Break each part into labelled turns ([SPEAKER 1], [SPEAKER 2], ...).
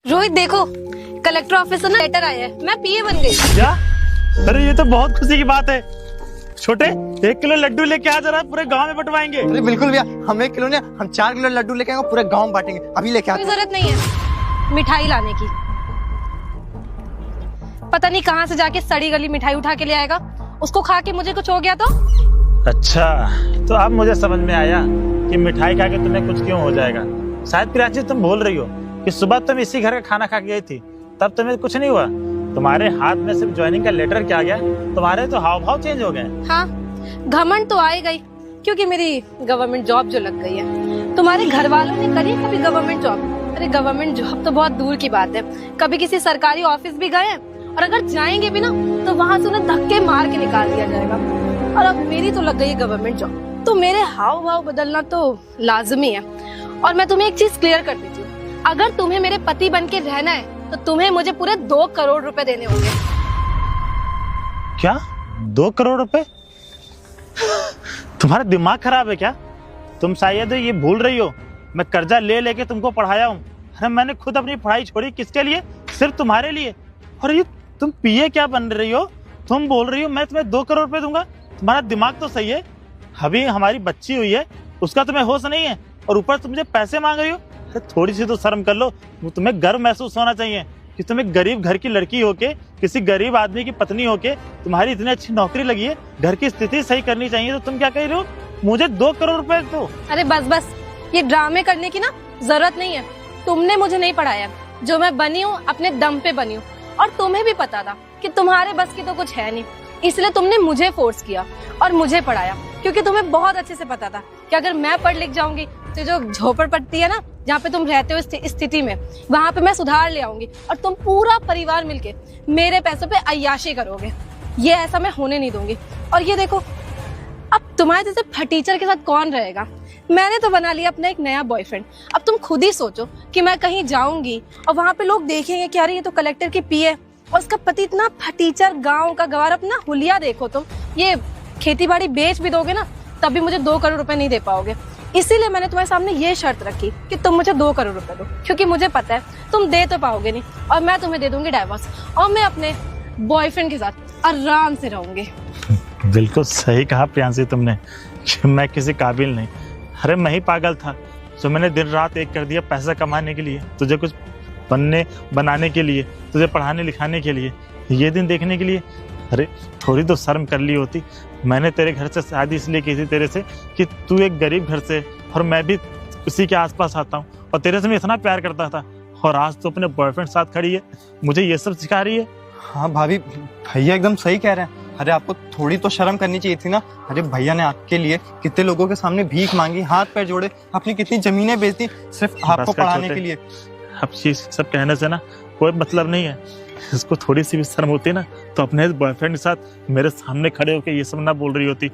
[SPEAKER 1] रोहित देखो, collector office से ना लेटर आया है, मैं पीए बन गई।
[SPEAKER 2] क्या? अरे ये तो बहुत खुशी की बात है। छोटे 1 किलो लड्डू लेके आ, जरा पूरे गांव में बंटवाएंगे।
[SPEAKER 3] अरे बिल्कुल भैया, हम 1 किलो नहीं, हम 4 किलो लड्डू लेके आएंगे, पूरे गांव में बांटेंगे। अभी लेके आते
[SPEAKER 1] कोई जरूरत नहीं है मिठाई लाने की। पता नहीं कहाँ से जाके सड़ी गली मिठाई उठा के ले आएगा, उसको खा के मुझे कुछ हो गया तो।
[SPEAKER 2] अच्छा, तो अब मुझे समझ में आया कि मिठाई खा के तुम्हें कुछ क्यों हो जाएगा। शायद प्रियांशी तुम भूल रही हो कि सुबह तुम इसी घर का खाना खा के गई थी, तब तुम्हें कुछ नहीं हुआ। तुम्हारे हाथ में सिर्फ ज्वाइनिंग का लेटर क्या गया, तुम्हारे तो हाव भाव चेंज हो गए।
[SPEAKER 1] हाँ, घमंड तो आए गई क्योंकि मेरी गवर्नमेंट जॉब जो लग गई है। तुम्हारे घर वालों ने करी कभी गवर्नमेंट जॉब? अरे गवर्नमेंट जॉब तो बहुत दूर की बात है। कभी किसी सरकारी ऑफिस भी गए, और अगर जाएंगे भी ना तो वहाँ से उन्हें धक्के मार के निकाल दिया जाएगा। और अब मेरी तो लग गई है गवर्नमेंट जॉब, तो मेरे हाव भाव बदलना तो लाजमी है। और मैं तुम्हें एक चीज क्लियर कर देती हूँ, अगर तुम्हें मेरे पति बन के रहना है तो तुम्हें मुझे पूरे 2 करोड़ रुपए देने होंगे।
[SPEAKER 2] क्या 2 करोड़ रुपए? तुम्हारा दिमाग खराब है क्या? तुम शायद ये भूल रही हो, मैं कर्जा ले लेके तुमको पढ़ाया हूँ। अरे मैंने खुद अपनी पढ़ाई छोड़ी, किसके लिए? सिर्फ तुम्हारे लिए। और ये तुम पीए क्या बन रही हो? तुम बोल रही हो मैं तुम्हें 2 करोड़ रुपए दूंगा? तुम्हारा दिमाग तो सही है। अभी हमारी बच्ची हुई है, उसका तुम्हें होश नहीं है, और ऊपर तुम मुझे पैसे मांग रही हो। अरे थोड़ी सी तो शर्म कर लो। तुम्हें गर्व महसूस होना चाहिए कि तुम एक गरीब घर की लड़की होके, किसी गरीब आदमी की पत्नी होके तुम्हारी इतनी अच्छी नौकरी लगी है। घर की स्थिति सही करनी चाहिए, तो तुम क्या कह रही हो मुझे 2 करोड़ रुपए दो?
[SPEAKER 1] अरे बस बस, ये ड्रामे करने की ना जरूरत नहीं है। तुमने मुझे नहीं पढ़ाया, जो मैं बनी हूँ अपने दम पे बनी हूँ। और तुम्हें भी पता था कि तुम्हारे बस की तो कुछ है नहीं, इसलिए तुमने मुझे फोर्स किया और मुझे पढ़ाया, क्योंकि तुम्हें बहुत अच्छे से पता था कि अगर मैं पढ़ लिख जाऊंगी तो जो झोपड़पट्टी है ना, जहाँ पे तुम रहते हो स्थिति में, वहाँ पे मैं सुधार ले आऊंगी और तुम पूरा परिवार मिलके मेरे पैसों पे अय्याशी करोगे। ये ऐसा मैं होने नहीं दूंगी। और ये देखो, अब तुम्हारे जैसे फटीचर के साथ कौन रहेगा? मैंने तो बना लिया अपना एक नया बॉयफ्रेंड। अब तुम खुद ही सोचो कि मैं कहीं जाऊंगी और वहाँ पे लोग देखेंगे कि अरे ये तो कलेक्टर की पीए, और उसका पति इतना फटीचर, गाँव का गवार। अपना हुलिया देखो तुम, ये खेती बाड़ी बेच भी दोगे ना तब भी मुझे 2 करोड़ रुपए नहीं दे पाओगे। इसीलिए मैंने तुम्हारे सामने ये शर्त रखी कि तुम मुझे 2 करोड़ रुपए दो, क्योंकि मुझे पता है तुम दे तो पाओगे नहीं, और मैं तुम्हें दे दूंगी डाइवोर्स, और मैं अपने बॉयफ्रेंड के साथ आराम से रहूंगी।
[SPEAKER 2] बिल्कुल सही कहा प्रियांशी तुमने कि मैं किसी काबिल नहीं। अरे मैं ही पागल था जो मैंने दिन रात एक कर दिया पैसा कमाने के लिए, तुझे कुछ बनाने के लिए, तुझे पढ़ाने लिखाने के लिए, ये दिन देखने के लिए। अरे थोड़ी तो शर्म कर ली होती। मैंने तेरे घर से शादी इसलिए की थी तेरे से कि तू एक गरीब घर से, और मैं भी उसी के आसपास आता हूँ, और तेरे से मैं इतना प्यार करता था। और आज तो अपने बॉयफ्रेंड साथ खड़ी है, मुझे ये सब सिखा रही है।
[SPEAKER 3] हाँ भाभी, भैया एकदम सही कह रहे हैं। अरे आपको थोड़ी तो शर्म करनी चाहिए थी ना। अरे भैया ने आपके लिए कितने लोगों के सामने भीख मांगी, हाथ पैर जोड़े, अपनी कितनी जमीनें बेच दी सिर्फ आपको पढ़ाने के लिए।
[SPEAKER 2] अब सब कहने से ना कोई मतलब नहीं है। इसको थोड़ी सी भी शर्म होती ना तो अपने बॉयफ्रेंड के साथ मेरे सामने खड़े होकर ये सब ना बोल रही होती।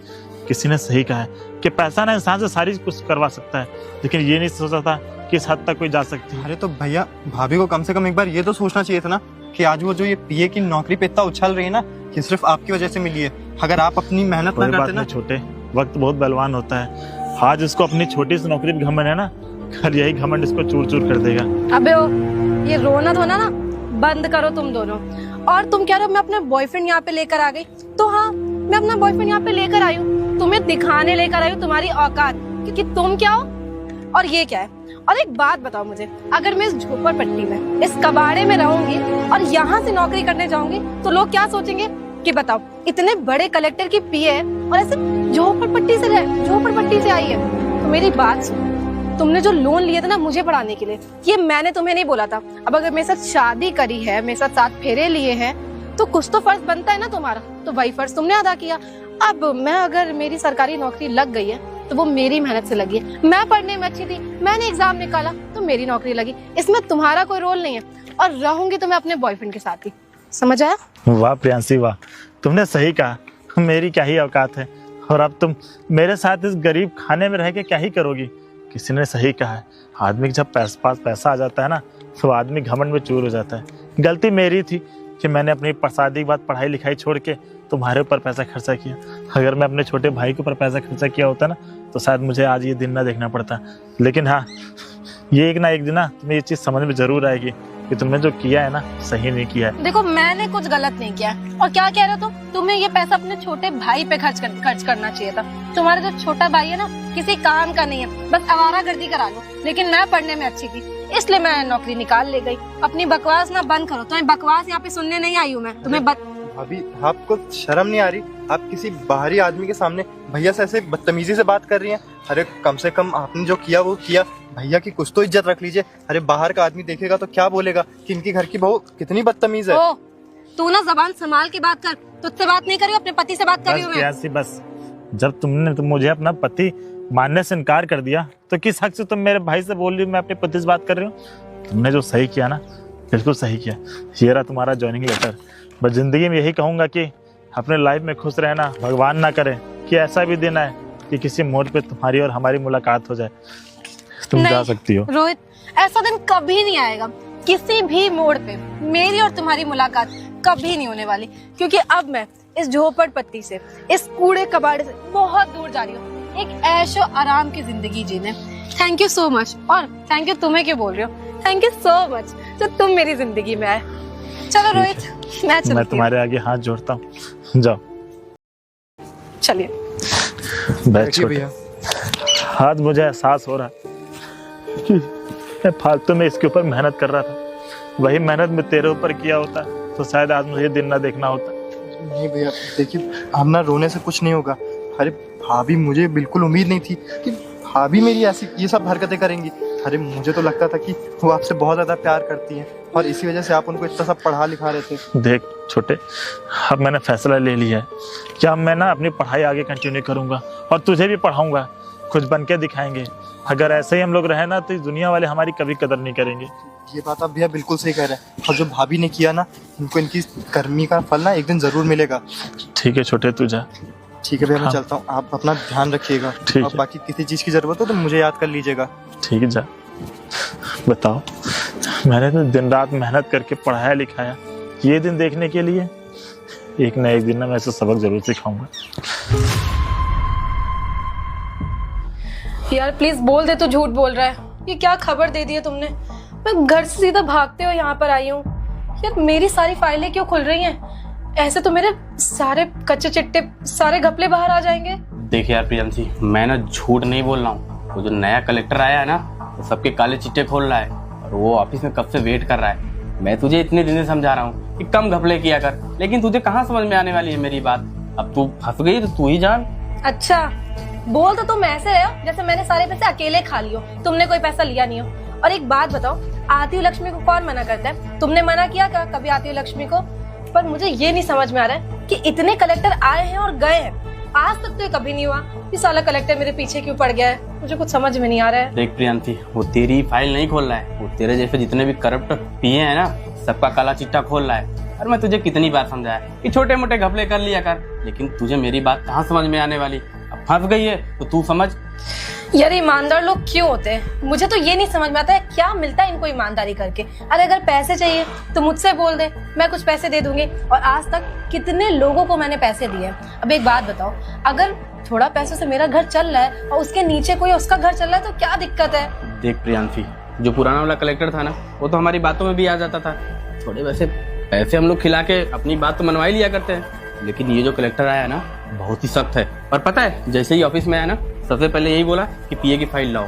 [SPEAKER 2] किसी ने सही कहा है कि पैसा ना इंसान से सारी कुछ करवा सकता है, लेकिन ये नहीं सोचा था कि इस हद तक कोई जा सकती है।
[SPEAKER 3] अरे तो भैया, भाभी को कम से कम एक बार ये तो सोचना चाहिए था ना कि आज वो जो ये पीए की नौकरी पे इतना उछल रही है ना, ये सिर्फ आपकी वजह से मिली है। अगर आप अपनी मेहनत ना करते ना।
[SPEAKER 2] छोटे, वक्त बहुत बलवान होता है। आज इसको अपनी छोटी सी नौकरी पे घमंड है ना, कल यही घमंड इसको चूर चूर कर देगा।
[SPEAKER 1] अबे ओ, ये रोना धोना ना बंद करो तुम दोनों। और तुम कह रहे हो मैं अपना बॉयफ्रेंड यहाँ पे लेकर आ गई, तो हाँ, मैं अपना बॉयफ्रेंड यहाँ पे लेकर आई हूँ, तुम्हें दिखाने लेकर आई हूँ तुम्हारी औकात, क्योंकि तुम क्या हो और ये क्या है। और एक बात बताओ मुझे, अगर मैं इस झोपड़पट्टी में, इस कबाड़े में रहूंगी और यहाँ से नौकरी करने जाऊंगी तो लोग क्या सोचेंगे कि बताओ, इतने बड़े कलेक्टर की पीए और ऐसे झोपड़पट्टी से आई है। तो मेरी बात सुनो, तुमने जो लोन लिए थे ना मुझे पढ़ाने के लिए, ये मैंने तुम्हें नहीं बोला था। अब अगर मेरे साथ शादी करी है, मेरे साथ 7 फेरे लिए हैं, तो कुछ तो फर्ज बनता है ना तुम्हारा, तो वही फर्ज तुमने अदा किया। अब मैं, अगर मेरी सरकारी नौकरी लग गई है तो वो मेरी मेहनत से लगी है। मैं पढ़ने में अच्छी थी, मैंने एग्जाम निकाला तो मेरी नौकरी लगी, इसमें तुम्हारा कोई रोल नहीं है। और रहूंगी तो मैं अपने बॉयफ्रेंड के साथ ही, समझ आया?
[SPEAKER 2] वाह प्रियांशी वाह, तुमने सही कहा। मेरी क्या ही औकात है, और अब तुम मेरे साथ इस गरीब खाने में रह के क्या ही करोगी। किसी ने सही कहा है, आदमी के जब पास पैसा आ जाता है ना तो आदमी घमंड में चूर हो जाता है। गलती मेरी थी कि मैंने अपनी शादी के बाद पढ़ाई लिखाई छोड़ के तुम्हारे ऊपर पैसा खर्चा किया। अगर मैं अपने छोटे भाई के ऊपर पैसा खर्चा किया होता ना तो शायद मुझे आज ये दिन ना देखना पड़ता। लेकिन हाँ, ये एक ना एक दिन ना तुम्हें ये चीज़ समझ में जरूर आएगी कि तुमने जो किया है ना सही नहीं किया है।
[SPEAKER 1] देखो मैंने कुछ गलत नहीं किया। और क्या कह रहे हो तुम्हें ये पैसा अपने छोटे भाई पे खर्च करना चाहिए था। तुम्हारा जो छोटा भाई है ना किसी काम का नहीं है, बस आवारागर्दी करा लो। लेकिन मैं पढ़ने में अच्छी थी इसलिए मैं नौकरी निकाल ले गई। अपनी बकवास ना बंद करो। तुम्हें बकवास यहाँ पे सुनने नहीं आई हूँ मैं। तुम्हें
[SPEAKER 3] भाभी आपको शर्म नहीं आ रही? आप किसी बाहरी आदमी के सामने भैया से ऐसे बदतमीजी से बात कर रही हैं। अरे कम से कम आपने जो किया वो किया, भैया की कुछ तो इज्जत रख लीजिए। अरे बाहर का आदमी देखेगा तो क्या बोलेगा कि इनकी घर की बहू कितनी बदतमीज है।
[SPEAKER 1] ओ, तू ना जबान संभाल के बात कर। तुझसे बात नहीं कर रही हूँ, अपने पति से बात कर रही हूँ मैं।
[SPEAKER 2] बस जब तुमने मुझे अपना पति मानने से इनकार कर दिया तो किस हक से तुम मेरे भाई से बोल रही हो मैं अपने पति से बात कर रही हूँ? तुमने जो सही किया ना बिल्कुल सही किया। ये रहा तुम्हारा ज्वाइनिंग लेटर। बस जिंदगी में यही कहूंगा कि अपने लाइफ में खुश रहना। भगवान ना करे कि ऐसा भी दिन आए कि किसी मोड़ पे तुम्हारी और हमारी मुलाकात हो जाए। तुम जा सकती हो।
[SPEAKER 1] रोहित, ऐसा दिन कभी नहीं आएगा। किसी भी मोड़ पे मेरी और तुम्हारी मुलाकात कभी नहीं होने वाली, क्योंकि अब मैं इस झोपड़पट्टी से, इस कूड़े कबाड़े से बहुत दूर जा रही हूँ एक ऐशो आराम की जिंदगी जीने। Thank you so much. और थैंक यू तुम्हें क्यों बोल रही हो, थैंक यू सो मच जो तुम मेरी जिंदगी में आए। चलो रोहित, मैं
[SPEAKER 2] तुम्हारे आगे हाथ जोड़ता हूँ। जाओ
[SPEAKER 1] चलिए
[SPEAKER 2] बैठ भैया। हाथ मुझे एहसास हो रहा है कि मैं फालतू में इसके ऊपर मेहनत कर रहा था। वही मेहनत में तेरे ऊपर किया होता तो शायद आज मुझे दिन ना देखना होता।
[SPEAKER 3] नहीं भैया देखिए, हम ना रोने से कुछ नहीं होगा। अरे भाभी, मुझे बिल्कुल उम्मीद नहीं थी कि भाभी मेरी ऐसी ये सब हरकतें करेंगी। अरे मुझे तो लगता था कि वो आपसे बहुत ज्यादा प्यार करती हैं और इसी वजह से आप उनको इतना सब पढ़ा लिखा रहे थे।
[SPEAKER 2] देख छोटे, अब मैंने फैसला ले लिया है कि अब मैं ना अपनी पढ़ाई आगे कंटिन्यू करूंगा और तुझे भी पढ़ाऊंगा। कुछ बन के दिखाएंगे। अगर ऐसे ही हम लोग रहे ना तो इस दुनिया वाले हमारी कभी कदर नहीं करेंगे।
[SPEAKER 3] ये बात आप भैया बिल्कुल सही कह रहे हैं। और जो भाभी ने किया ना, इनको इनकी कर्मी का फल ना एक दिन जरूर मिलेगा।
[SPEAKER 2] ठीक है छोटे, तू जा।
[SPEAKER 3] ठीक है भैया, मैं चलता हूँ। आप अपना ध्यान रखिएगा और बाकी किसी चीज की जरूरत हो तो मुझे याद कर लीजिएगा।
[SPEAKER 2] ठीक है, जा। बताओ, मैंने तो दिन रात मेहनत करके पढ़ाया लिखाया ये दिन देखने के लिए। एक ना एक दिन ना मैं इसे सबक जरूर सिखाऊंगा।
[SPEAKER 1] यार प्लीज बोल दे, तू झूठ बोल रहा है। ये क्या खबर दे दी है तुमने? मैं घर से सीधा भागते हुए यहाँ पर आई हूँ। यार मेरी सारी फाइलें क्यों खुल रही हैं? ऐसे तो मेरे सारे कच्चे चिट्टे, सारे घपले बाहर आ जाएंगे।
[SPEAKER 4] देखिए यार प्रियंशी, मैं ना झूठ नहीं बोल रहा हूँ। वो जो नया कलेक्टर आया है ना, वो सबके काले चिट्टे खोल रहा है और वो ऑफिस में कब से वेट कर रहा है। मैं तुझे इतने दिन से समझा रहा हूँ कि कम घपले किया कर, लेकिन तुझे कहाँ समझ में आने वाली है मेरी बात। अब तू फंस गई तो तू ही जान।
[SPEAKER 1] अच्छा, बोल तो तुम ऐसे रहे हो जैसे मैंने सारे पैसे अकेले खा लियो, तुमने कोई पैसा लिया नहीं हो। और एक बात बताओ, आती हुई लक्ष्मी को कौन मना करता है? तुमने मना किया क्या कभी आती हुई लक्ष्मी को? पर मुझे ये नहीं समझ में आ रहा है कि इतने कलेक्टर आए हैं और गए हैं, आज तक तो ये कभी नहीं हुआ। ये साला कलेक्टर मेरे पीछे क्यों पड़ गया है? मुझे कुछ समझ में नहीं आ रहा है।
[SPEAKER 4] देख प्रियंशी, वो तेरी फाइल नहीं खोल रहा है, वो तेरे जैसे जितने भी करप्ट पीए हैं ना, सबका काला चिट्टा खोल रहा है। और मैं तुझे कितनी बार समझाया कि छोटे मोटे घपले कर लिया कर, लेकिन तुझे मेरी बात कहाँ समझ में आने वाली। अब फंस गई है तो तू समझ।
[SPEAKER 1] यार ईमानदार लोग क्यों होते हैं? मुझे तो ये नहीं समझ में आता है क्या मिलता है इनको ईमानदारी करके। अरे अगर पैसे चाहिए तो मुझसे बोल दे, मैं कुछ पैसे दे दूंगी। और आज तक कितने लोगों को मैंने पैसे दिए। अब एक बात बताओ, अगर थोड़ा पैसे से मेरा घर चल रहा है और उसके नीचे कोई उसका घर चल रहा है तो क्या दिक्कत है?
[SPEAKER 4] देख प्रियंशी, जो पुराना वाला कलेक्टर था ना, वो तो हमारी बातों में भी आ जाता था। थोड़े वैसे पैसे हम लोग खिला के अपनी बात तो मनवा ही लिया करते हैं, लेकिन ये जो कलेक्टर आया ना बहुत ही सख्त है। और पता है, जैसे ही ऑफिस में आया ना, सबसे पहले यही बोला कि पीए की फाइल लाओ।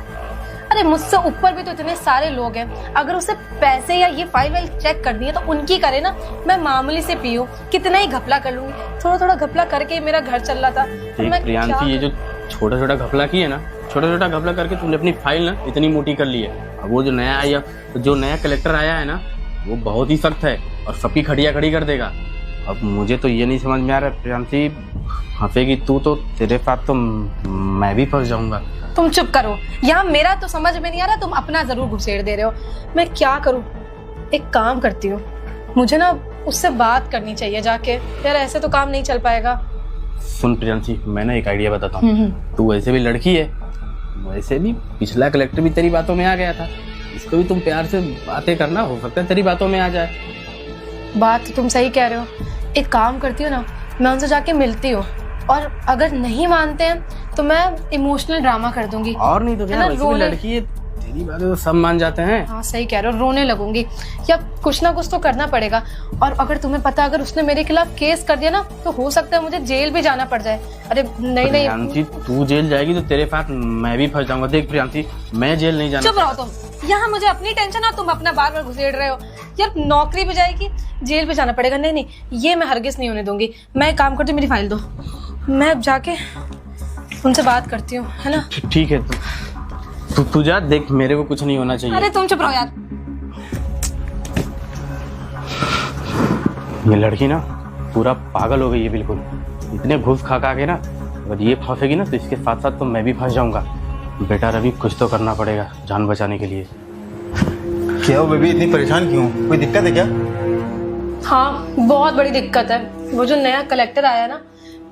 [SPEAKER 1] अरे मुझसे ऊपर भी तो इतने सारे लोग हैं, अगर उसे पैसे या ये फाइल चेक करनी है तो उनकी करे ना। मैं मामूली से पीऊं, कितना ही घपला कर लूंगी। थोड़ा थोड़ा घपला करके मेरा घर चल रहा था।
[SPEAKER 4] प्रियांशी, ये जो छोटा छोटा घपला किया ना, छोटा छोटा घपला करके तुमने अपनी फाइल ना इतनी मोटी कर ली है। अब वो जो नया कलेक्टर आया है ना, वो बहुत ही सख्त है और सबकी खड़िया खड़ी कर देगा। अब मुझे तो ये नहीं समझ में आ रहा प्रियांशी, फंसेगी तू तो तेरे साथ तो मैं भी फंस जाऊंगा।
[SPEAKER 1] तुम चुप करो, यहाँ मेरा तो समझ में नहीं आ रहा, तुम अपना जरूर घुसेड़ दे रहे हो। मैं क्या करूं? एक काम करती हूँ, मुझे ना उससे बात करनी चाहिए जाके। यार ऐसे तो काम नहीं चल पाएगा।
[SPEAKER 4] सुन प्रियांशी, मैं ना एक आइडिया बताता हूँ। तू वैसे भी लड़की है, वैसे भी पिछला कलेक्टर भी तेरी बातों में आ गया था, इसको भी तुम प्यार से बातें करना, हो सकता है तेरी बातों में आ जाए।
[SPEAKER 1] बात तो तुम सही कह रहे हो। एक काम करती हूँ ना, मैं उनसे जाके मिलती हूँ और अगर नहीं मानते हैं तो मैं इमोशनल ड्रामा कर दूंगी।
[SPEAKER 4] और नहीं तो क्या, वैसे भी लड़की है, मेरी बात तो सब मान जाते हैं।
[SPEAKER 1] हाँ सही कह रहे हो, रोने लगूंगी या कुछ ना कुछ तो करना पड़ेगा। और अगर तुम्हें पता, अगर उसने मेरे खिलाफ केस कर दिया ना तो हो सकता है मुझे जेल भी जाना पड़ जाए। अरे नहीं नहीं
[SPEAKER 4] प्रियांशी, तू जेल जाएगी तो तेरे साथ मैं भी फंस जाऊंगा। देख प्रियांशी, मैं जेल नहीं जाना।
[SPEAKER 1] चुप रहो तुम, यहाँ मुझे अपनी टेंशन और तुम अपना बार बार घुसेड़ रहे हो। यार नौकरी भी जाएगी, जेल भी जाना पड़ेगा। नहीं नहीं, ये मैं हरगिज नहीं होने दूंगी। मैं एक काम करती हूँ, मेरी फाइल दो, मैं अब जाके उनसे बात करती हूँ, है ना?
[SPEAKER 4] ठीक है, तू जा, देख मेरे को कुछ नहीं होना चाहिए।
[SPEAKER 1] अरे तुम चुप रहो यार।
[SPEAKER 4] ये लड़की ना पूरा पागल हो गई है बिल्कुल। इतने घूस खा के ना, अगर ये फंसेगी ना तो इसके साथ साथ तो मैं भी फंस जाऊंगा। बेटा रवि, कुछ तो करना पड़ेगा जान बचाने के लिए।
[SPEAKER 3] क्या हो बेबी, इतनी परेशान क्यों? कोई दिक्कत है क्या?
[SPEAKER 1] हाँ बहुत बड़ी दिक्कत है। वो जो नया कलेक्टर आया ना,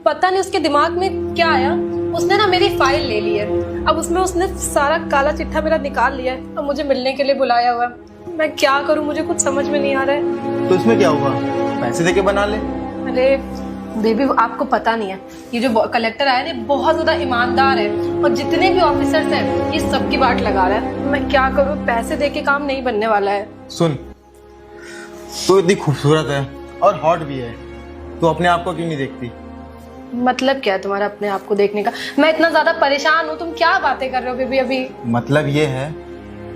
[SPEAKER 1] पता नहीं उसके दिमाग में क्या आया, उसने ना मेरी फाइल ले ली है। अब उसमें उसने सारा काला चिट्ठा मेरा निकाल लिया है और मुझे मिलने के लिए बुलाया हुआ है। मैं क्या करूं, मुझे कुछ समझ में नहीं आ रहा है।
[SPEAKER 3] तो इसमें क्या हुआ, पैसे देके बना ले।
[SPEAKER 1] अरे बेबी, आपको पता नहीं है, ये जो कलेक्टर आया ना बहुत ज्यादा ईमानदार है और जितने भी ऑफिसर्स हैं ये सबकी बाट लगा रहा है। मैं क्या करूं, पैसे देके काम नहीं बनने वाला है।
[SPEAKER 3] सुन, तू इतनी खूबसूरत है और हॉट भी है, तू अपने आप को क्यों नहीं देखती?
[SPEAKER 1] मतलब क्या है तुम्हारा अपने आप को देखने का? मैं इतना ज्यादा परेशान हूँ, तुम क्या बातें कर रहे हो बेबी अभी?
[SPEAKER 3] मतलब ये है,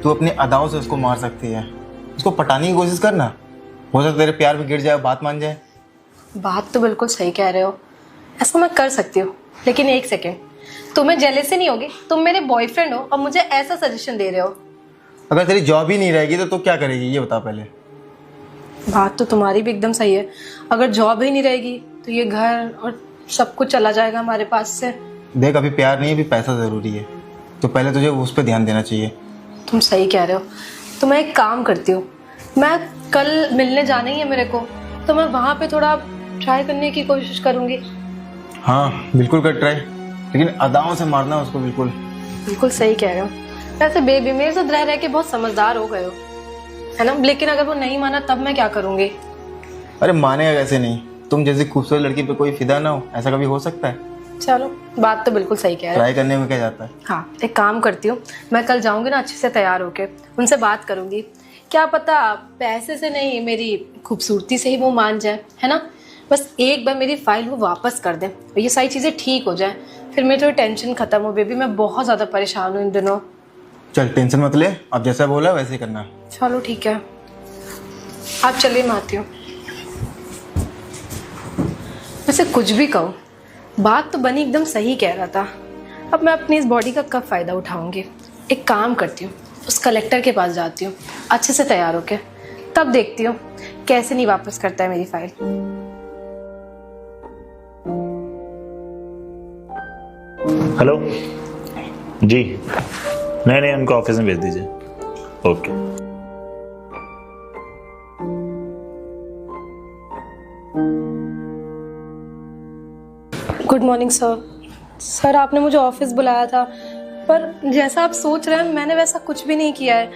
[SPEAKER 3] तू अपनी अदाओं से उसको मार सकती है। उसको पटाने की कोशिश करना, हो सकता है तेरे प्यार में गिर जाए, बात मान जाए।
[SPEAKER 1] बात तो बिल्कुल सही कह रहे हो, ऐसा मैं कर सकती हूँ, लेकिन एक सेकेंड, तुम्हें जेलेसी नहीं होगी? तुम मेरे बॉयफ्रेंड हो और मुझे ऐसा सजेशन दे रहे हो।
[SPEAKER 3] अगर तेरी जॉब ही नहीं रहेगी तो तू क्या करेगी, ये बता पहले।
[SPEAKER 1] बात तो तुम्हारी भी एकदम सही है। अगर जॉब ही नहीं रहेगी तो ये घर और सब कुछ चला जाएगा हमारे पास से।
[SPEAKER 3] देख, अभी प्यार नहीं है, अभी पैसा जरूरी है, तो पहले तुझे उस पर ध्यान देना चाहिए।
[SPEAKER 1] तुम सही कह रहे हो, तो मैं एक काम करती हूँ, मैं कल मिलने जाना ही है मेरे को, तो मैं वहाँ पे थोड़ा ट्राई करने की कोशिश करूँगी।
[SPEAKER 3] हाँ बिल्कुल कर ट्राई, लेकिन अदाओं से मारना उसको। बिल्कुल
[SPEAKER 1] बिल्कुल सही कह रहे हो। वैसे बेबी, मेरे साथ रह रह के बहुत समझदार हो गए हो, है ना? लेकिन अगर वो नहीं माना तब मैं क्या करूँगी?
[SPEAKER 3] अरे मानेगा कैसे नहीं, तुम जैसी खूबसूरत लड़की पे कोई फिदा ना हो, ऐसा कभी हो सकता है?
[SPEAKER 1] चलो, बात तो बिल्कुल सही कह रहे हो।
[SPEAKER 3] ट्राई करने में क्या जाता है।
[SPEAKER 1] हाँ एक काम करती हूँ, मैं कल जाऊंगी ना अच्छे से तैयार होके, उनसे बात करूंगी। क्या पता पैसे से नहीं, मेरी खूबसूरती से ही वो मान जाए, है ना? बस एक बार मेरी फाइल वो वापस कर दें और ये सारी चीज़ें ठीक हो जाए, फिर मेरी थोड़ी टेंशन खत्म हो। बेबी मैं बहुत ज़्यादा परेशान हूँ इन दिनों।
[SPEAKER 3] चल टेंशन मत ले, अब जैसा बोला वैसे ही करना।
[SPEAKER 1] चलो ठीक है, आप चलिए, मैं आती हूँ। वैसे कुछ भी कहो, बात तो बनी एकदम सही कह रहा था। अब मैं अपनी इस बॉडी का कब फ़ायदा उठाऊंगी? एक काम करती हूँ, उस कलेक्टर के पास जाती हूँ अच्छे से तैयार होके, तब देखती हूँ कैसे नहीं वापस करता है मेरी फाइल।
[SPEAKER 2] हेलो जी, नहीं उनको ऑफिस में भेज दीजिए। Okay.
[SPEAKER 1] Good morning sir. Sir आपने मुझे ऑफिस बुलाया था, पर जैसा आप सोच रहे हैं मैंने वैसा कुछ भी नहीं किया है।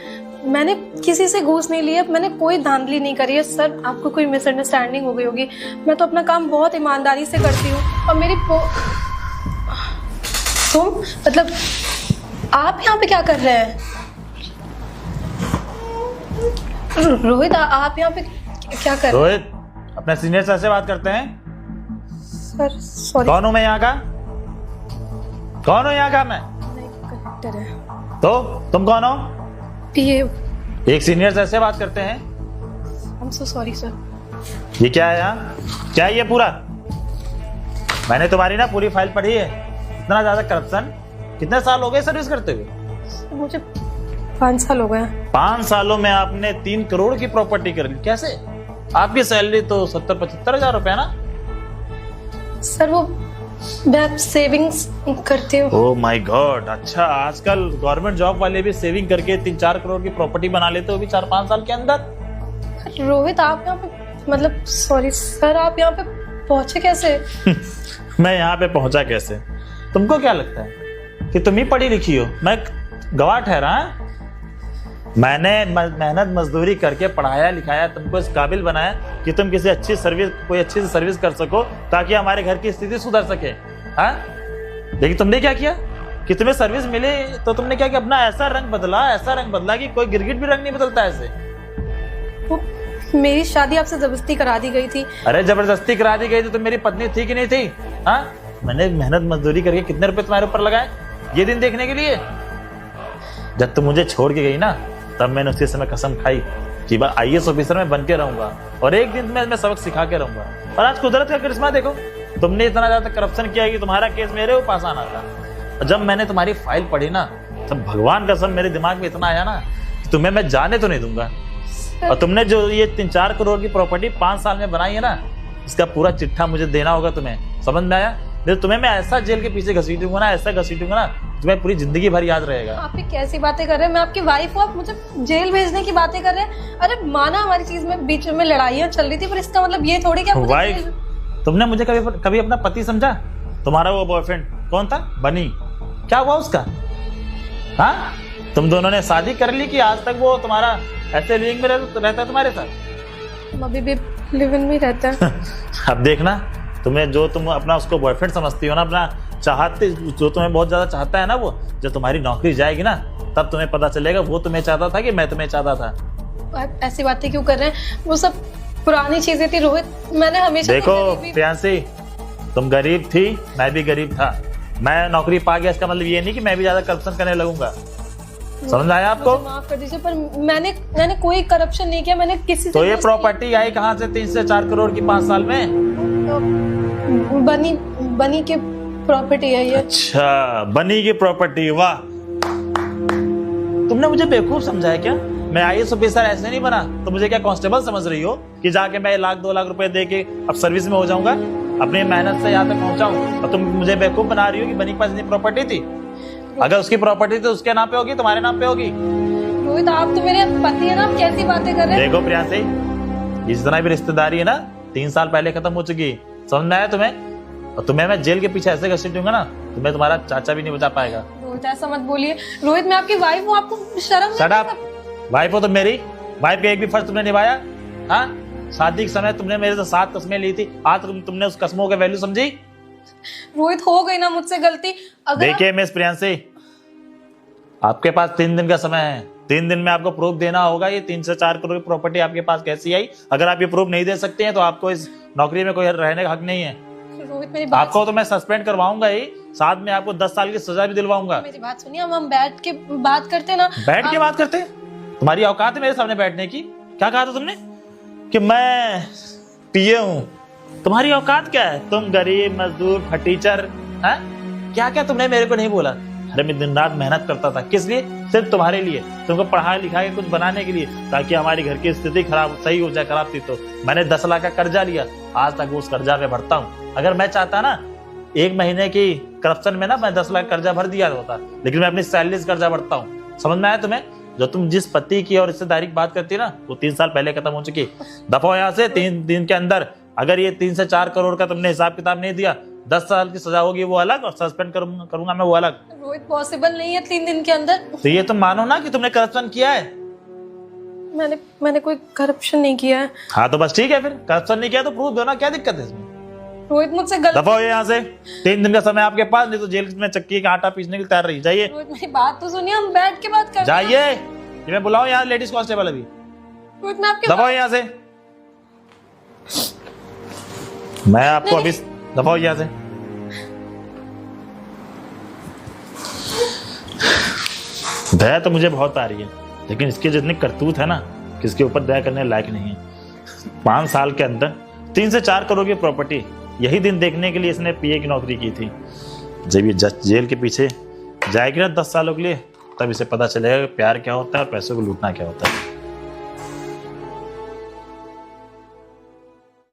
[SPEAKER 1] मैंने किसी से घूस नहीं लिया, मैंने कोई धांधली नहीं करी है। सर आपको कोई मिसअंडरस्टैंडिंग हो गई होगी, मैं तो अपना काम बहुत ईमानदारी से करती हूँ। और मेरी तुम मतलब आप यहाँ पे क्या कर रहे हैं? रोहित आप यहाँ पे क्या कर रहे हैं?
[SPEAKER 2] रोहित, अपने सीनियर सर से बात करते हैं।
[SPEAKER 1] Sir sorry.
[SPEAKER 2] कौन हूँ मैं यहाँ का? कौन हूँ यहाँ का मैं?
[SPEAKER 1] कलेक्टर है।
[SPEAKER 2] तो तुम कौन हो?
[SPEAKER 1] पीए।
[SPEAKER 2] एक सीनियर सर से बात करते हैं।
[SPEAKER 1] I am so sorry sir.
[SPEAKER 2] ये क्या है यहाँ? क्या है ये पूरा? मैंने तुम्हारी ना पूरी फाइल पढ़ी है। इतना ज्यादा करप्शन, कितने साल हो गए सर्विस करते हुए?
[SPEAKER 1] मुझे 5 साल हो गए।
[SPEAKER 2] 5 सालों में आपने 3 करोड़ की प्रॉपर्टी कर ली, कैसे? आपकी सैलरी तो 70-75 हजार रुपए है ना?
[SPEAKER 1] सर वो मैं सेविंग्स करती हूँ।
[SPEAKER 2] ओह माय गॉड, अच्छा आजकल गवर्नमेंट जॉब वाले भी सेविंग करके 3-4 करोड़ की प्रॉपर्टी बना लेते हो भी 4-5 साल के अंदर।
[SPEAKER 1] रोहित आप यहाँ पे मतलब सॉरी सर, आप यहाँ पे पहुंचे कैसे?
[SPEAKER 2] मैं यहाँ पे पहुंचा कैसे? तुमको क्या लगता है कि तुम ही पढ़ी लिखी हो? मैं गवाह ठहरा? मैंने मेहनत मजदूरी करके पढ़ाया लिखाया, तुमको इस काबिल बनाया कि तुम किसी अच्छी सर्विस, कोई अच्छी सर्विस कर सको ताकि हमारे घर की स्थिति सुधर सके। हाँ, लेकिन तुमने क्या किया? कि तुम्हें सर्विस मिले तो तुमने क्या कि अपना ऐसा रंग बदला कि कोई गिरगिट भी रंग नहीं बदलता ऐसे।
[SPEAKER 1] वो मेरी शादी आपसे जबरदस्ती करा दी गई थी।
[SPEAKER 2] अरे जबरदस्ती करा दी गई तो तुम मेरी पत्नी थी कि नहीं थी? हाँ, मैंने मेहनत मजदूरी करके कितने रुपए तुम्हारे ऊपर लगाए ये दिन देखने के लिए। जब तुम मुझे छोड़ के गई ना, तब मैंने उसी समय कसम खाई कि IAS ऑफिसर में बन के रहूंगा और एक दिन मैं सबक सिखा के रहूंगा। और आज कुदरत का करिश्मा देखो, तुमने इतना ज्यादा करप्शन किया कि तुम्हारा केस मेरे पास आना था। और जब मैंने तुम्हारी फाइल पढ़ी ना, तब भगवान कसम मेरे दिमाग में इतना आया ना कि तुम्हें मैं जाने तो नहीं दूंगा। और तुमने जो ये 3-4 करोड़ की प्रॉपर्टी 5 साल में बनाई है ना, इसका पूरा चिट्ठा मुझे देना होगा तुम्हें। समझ में आया? तुम्हें मैं ऐसा जेल के पीछे घसीटूंगा ना, ऐसा घसीटूंगा ना, तुम्हें पूरी जिंदगी भर याद रहेगा।
[SPEAKER 1] आप ये कैसी बातें कर रहे हैं? मैं आपकी वाइफ हूँ, आप मुझे जेल भेजने की बातें कर रहे हैं? अरे माना हमारी चीज में बीच में लड़ाइयाँ चल रही थी, पर इसका मतलब ये थोड़ी कि
[SPEAKER 2] वाइफ, तुमने मुझे कभी अपना पति समझा? तुम्हारा वो बॉयफ्रेंड कौन था, बनी, क्या हुआ उसका? हाँ, तुम दोनों ने शादी कर ली कि आज तक वो तुम्हारा ऐसे लिविंग में रहता तुम्हारे साथ?
[SPEAKER 1] अभी भी लिविंग में रहता है।
[SPEAKER 2] अब देखना, तुम अपना उसको बॉयफ्रेंड समझती हो ना, अपना चाहते, जो तुम्हें बहुत ज्यादा चाहता है ना, वो जब तुम्हारी नौकरी जाएगी ना, तब तुम्हें पता चलेगा वो तुम्हें चाहता था कि मैं तुम्हें चाहता था।
[SPEAKER 1] आप ऐसी बातें क्यों कर रहे हैं? वो सब पुरानी चीजें थी रोहित, मैंने हमेशा
[SPEAKER 2] देखो प्रियांशी, तुम गरीब थी, मैं भी गरीब था। मैं नौकरी पा गया, इसका मतलब ये नहीं कि मैं भी ज्यादा करप्शन करने लगूंगा। समझ आया आपको?
[SPEAKER 1] माफ कर दीजिए, पर मैंने कोई करप्शन नहीं किया, मैंने किसी से।
[SPEAKER 2] तो ये प्रॉपर्टी आई कहाँ से 3 से 4 करोड़ की 5 साल में?
[SPEAKER 1] बनी के प्रॉपर्टी है ये।
[SPEAKER 2] अच्छा, बनी की प्रॉपर्टी, वाह। तुमने मुझे बेवकूफ समझा है क्या? मैं IAS ऑफिसर ऐसे नहीं बना तो मुझे क्या कांस्टेबल समझ रही हो कि जाके मैं 1-2 लाख रुपए दे के अब सर्विस में हो जाऊंगा, अपनी मेहनत से यहाँ तक पहुंचाऊं? और तुम मुझे बेवकूफ बना रही हो कि बनी के पास इतनी प्रॉपर्टी थी। अगर उसकी प्रॉपर्टी तो उसके नाम पे होगी, तुम्हारे नाम पे होगी।
[SPEAKER 1] रोहित, आप तो मेरे पति है ना, आप कैसी बातें कर रहे हैं?
[SPEAKER 2] देखो प्रियांशी, जितना भी रिश्तेदारी है ना 3 साल पहले खत्म हो चुकी। समझ में आया तुम्हें? और तुम्हें मैं जेल के पीछे ऐसे घसीटूंगा ना, तुम्हें तुम्हारा चाचा भी नहीं बचा पाएगा।
[SPEAKER 1] रोहित, ऐसा मत बोलिए। रोहित, मैं आपकी वाइफ हूँ, आपको शर्म
[SPEAKER 2] शट अप। वाइफ हो तो मेरी, वाइफ का एक भी फर्ज तुमने निभाया? हाँ, शादी के समय तुमने मेरे से 7 कस्में ली थी, आज तुमने उस कस्मों की वैल्यू समझी?
[SPEAKER 1] रोहित, हो गई ना मुझसे गलती।
[SPEAKER 2] देखिए मिस प्रियांशी, आपके पास 3 दिन का समय है। 3 दिन में आपको प्रूफ देना होगा ये 3 से 4 करोड़ की प्रॉपर्टी आपके पास कैसी आई। अगर आप ये प्रूफ नहीं दे सकते हैं तो आपको इस नौकरी में कोई रहने का हक नहीं है।
[SPEAKER 1] रोहित, मेरी बात,
[SPEAKER 2] आपको तो मैं सस्पेंड करवाऊंगा ही, साथ में आपको 10 साल की सजा भी दिलवाऊंगा।
[SPEAKER 1] मेरी बात सुनिए, हम बैठ के बात करते ना।
[SPEAKER 2] बैठ के बात करते? तुम्हारी औकात है मेरे सामने बैठने की? क्या कहा था तुमने कि मैं पिए हूं? तुम्हारी औकात क्या है? तुम गरीब मजदूर फटीचर, क्या क्या तुमने मेरे को नहीं बोला? अरे मैं दिन रात मेहनत करता था, किस लिए? सिर्फ तुम्हारे लिए, तुमको पढ़ा लिखा के कुछ बनाने के लिए, ताकि हमारी घर की स्थिति सही हो जाए। खराब थी तो मैंने 10 लाख का कर्जा लिया, आज तक उस कर्जा पे भरता हूँ। अगर मैं चाहता ना 1 महीने की करप्शन में ना मैं 10 लाख कर्जा भर दिया होता, लेकिन मैं अपनी सैलरी से कर्जा भरता हूँ। समझ में आया तुम्हें? जो तुम जिस पति की और रिश्तेदारी की बात करती है ना, वो 3 साल पहले खत्म हो चुकी। दफा यहाँ से 3 दिन के अंदर। अगर ये 3 से 4 करोड़ का तुमने हिसाब किताब नहीं दिया, 10 साल की सजा होगी वो अलग, और सस्पेंड करूंगा मैं वो अलग।
[SPEAKER 1] रोहित, पॉसिबल नहीं है 3 दिन के अंदर।
[SPEAKER 2] तो ये तुम मानो ना कि तुमने करप्शन किया है।
[SPEAKER 1] मैंने कोई करप्शन नहीं किया है।
[SPEAKER 2] हाँ तो बस ठीक है, फिर करप्शन नहीं किया तो प्रूफ दो ना, क्या दिक्कत है इसमें?
[SPEAKER 1] रोहित, मुझसे गलती।
[SPEAKER 2] दफा हो यहाँ से। 3 दिन का समय आपके पास, नहीं तो जेल में चक्की का आटा पीसने के लिए तैयार रही। जाइए।
[SPEAKER 1] रोहित, मेरी बात तो सुनिए, हम बैठ के बात करते हैं।
[SPEAKER 2] जाइए, ये मैं बुलाऊं यहाँ लेडीज कांस्टेबल अभी?
[SPEAKER 1] रोहित, मैं आपके
[SPEAKER 2] दफा हो यहाँ से। मैं आपको अभी दफा हो यहाँ से। दया तो मुझे बहुत आ रही है, लेकिन इसकी जितनी करतूत है ना, किसके ऊपर दया करने लायक नहीं है। 5 साल के अंदर 3 से 4 करोड़ की प्रॉपर्टी, यही दिन देखने के लिए इसने PA की नौकरी की थी। जब ये जेल के पीछे जाएगी ना 10 सालों के लिए, तब इसे पता चलेगा कि प्यार क्या होता है और पैसों को लूटना क्या होता है।